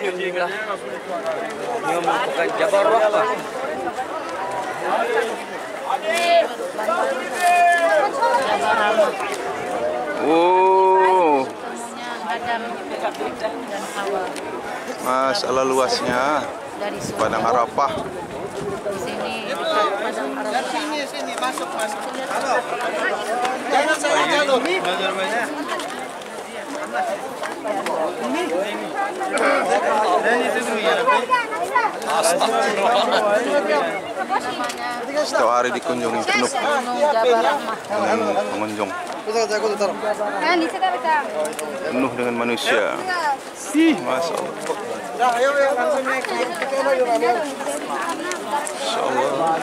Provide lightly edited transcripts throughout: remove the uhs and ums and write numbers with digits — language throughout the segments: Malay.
Alhamdulillah. Ini merupakan Jabal Rahmah. Oh, Adam dan Hawa. masalah luasnya Padang Arafah. Di sini dekat Padang Arafah. Sini masuk. Halo. Jangan saya jalur. Setiap hari dikunjungi penuh dengan pengunjung. Penuh dengan manusia. Masya Allah. Masya Allah.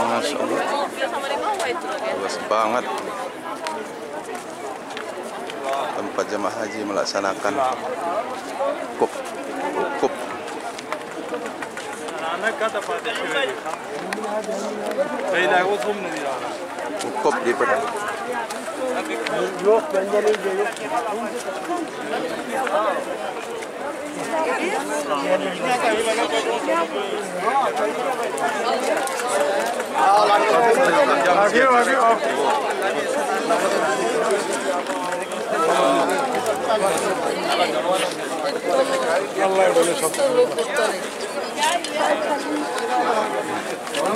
Masya Allah. Luas banget tempat jemaah haji melaksanakan wukuf. Wukuf di Padang.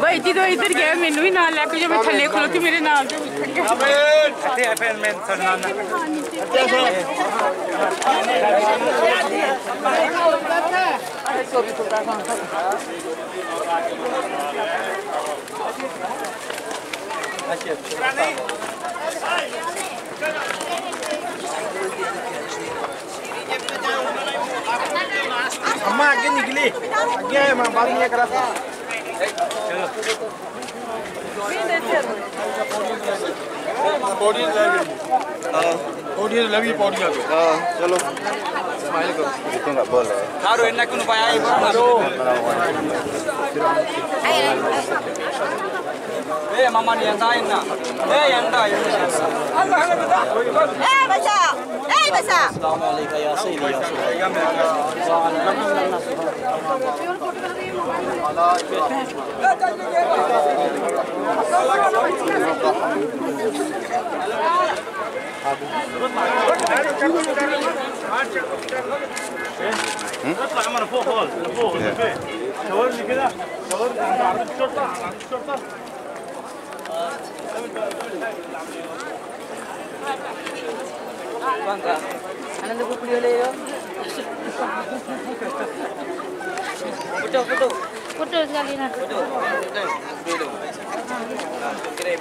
भाई जी तो इधर गया मैनू भी नाल लैके जो मैं थल्ले खलोती मेरे नाल जो अम्मा आगे निकली आगे है मां बाद में करा था पौड़ी लगी पौड़ी लगी चलो स्माइल करो Itu nggak boleh. Taruh enak kuno payah ibu. Mama ni yang tain nak. Yang tain. Baca. Baca. Assalamualaikum ya Sayyidi ya اطلع عمر فوق خالص فوق شاورني كده شاورني عند عربية الشرطة Bangga. Anak tu beli oleh yo. Foto. Foto sekali nak. Foto. Kirim.